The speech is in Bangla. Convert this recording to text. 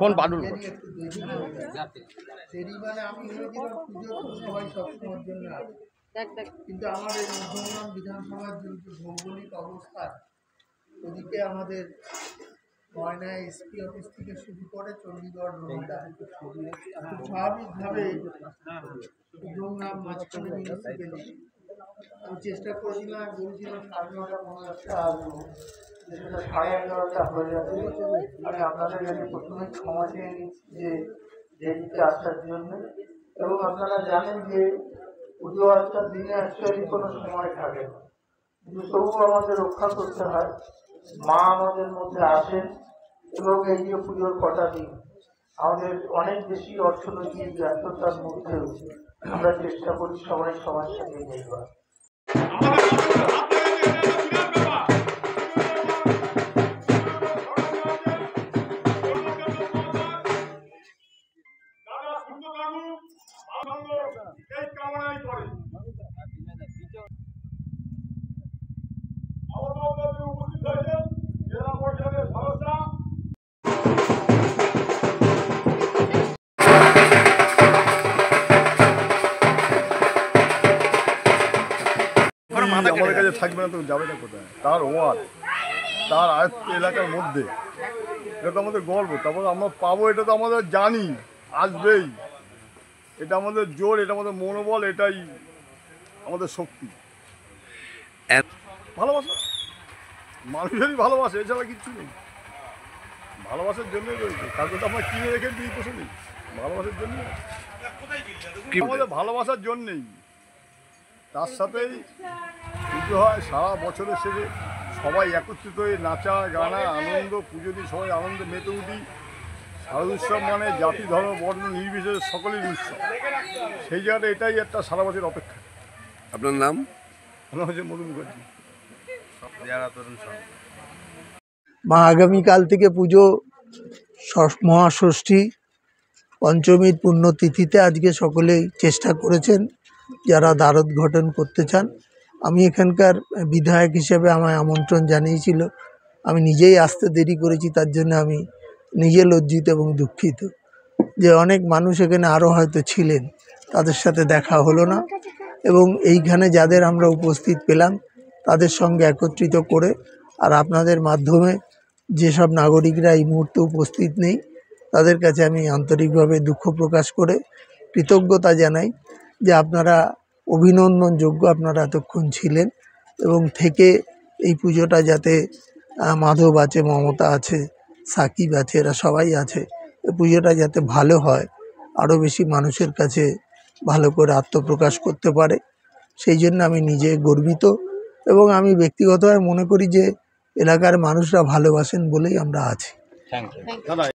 কোন বাদুর কিন্তু আমাদের মধ্যমগ্রাম বিধানসভার যে ভৌগোলিক অবস্থা, ওদিকে আমাদের ময়না এসপি অফিস থেকে শুরু করে চণ্ডীগড় রোডটা স্বাভাবিকভাবে মধ্যমগ্রাম মাঝখানে মিউনিসিপ্যালিটি। আমি চেষ্টা করেছিলাম, বলছিলাম 9:30 মনে হচ্ছে আসবো, যেটা 11:30 হয়ে যাচ্ছে। আমি আপনাদের কাছে প্রথমে ক্ষমা চেয়ে নিচ্ছি যে দেরিতে আসার জন্য। এবং আপনারা জানেন যে পুজো আসার দিনে অ্যাকচুয়ালি কোনো সময় থাকে না, কিন্তু তবুও আমাদের রক্ষা করতে হয়। মা আমাদের মধ্যে আসেন এবং এই যে পুজোর কটা দিন আমাদের অনেক বেশি অর্থনৈতিক ব্যস্ততার মধ্যেও আমরা চেষ্টা করি সবাই সবার সাথে নেবার। আমাদের কাছে থাকবে না তো যাবে না কোথায়? তার ওয়ার্ড, তার আয়ত্ত এলাকার মধ্যে, এটা তো আমাদের গর্ব। তারপর আমরা পাবো, এটা তো আমাদের জানি আসবেই। এটা আমাদের জোর, এটা আমাদের মনোবল, এটাই আমাদের শক্তি। ভালোবাসা, মানুষেরই ভালোবাসা, এছাড়া কিচ্ছু নেই। ভালোবাসার জন্যই রয়েছে, তারপর তো আমরা কিনে রেখে দিই বসে নেই, ভালোবাসার জন্য। আমাদের ভালোবাসার জন্যেই, তার সাথেই পুজো হয় সারা বছরের শেষে সবাই একত্রিত হয়ে নাচা গানা আনন্দ, পুজো দিয়ে সবাই আনন্দে মেতে উঠি। শারদ উৎসব মানে জাতি ধর্ম বর্ণ নির্বিশেষে সকলের উৎসব। সেই জায়গাটা এটাই একটা সারা বছর অপেক্ষা। আপনার নাম? আমার হচ্ছে মধু মুখার্জি। মা আগামীকাল থেকে পুজো, মহাষষ্ঠী পঞ্চমীর পুণ্যতিথিতে আজকে সকলেই চেষ্টা করেছেন যারা দ্বারোদ্ঘাটন করতে চান। আমি এখানকার বিধায়ক হিসেবে আমায় আমন্ত্রণ জানিয়েছিল, আমি নিজেই আসতে দেরি করেছি, তার জন্য আমি নিজে লজ্জিত এবং দুঃখিত যে অনেক মানুষ এখানে আরও হয়তো ছিলেন, তাদের সাথে দেখা হলো না। এবং এইখানে যাদের আমরা উপস্থিত পেলাম তাদের সঙ্গে একত্রিত করে, আর আপনাদের মাধ্যমে যেসব নাগরিকরা এই মুহূর্তে উপস্থিত নেই তাদের কাছে আমি আন্তরিকভাবে দুঃখ প্রকাশ করে কৃতজ্ঞতা জানাই যে আপনারা অভিনন্দনযোগ্য, আপনারা এতক্ষণ ছিলেন এবং থেকে এই পুজোটা যাতে মাধব আছে, মমতা আছে, সাকিব আছে, এরা সবাই আছে, এই পুজোটা যাতে ভালো হয়, আরও বেশি মানুষের কাছে ভালো করে আত্মপ্রকাশ করতে পারে, সেই জন্য আমি নিজে গর্বিত। এবং আমি ব্যক্তিগতভাবে মনে করি যে এলাকার মানুষরা ভালোবাসেন বলেই আমরা আছি। Thank you.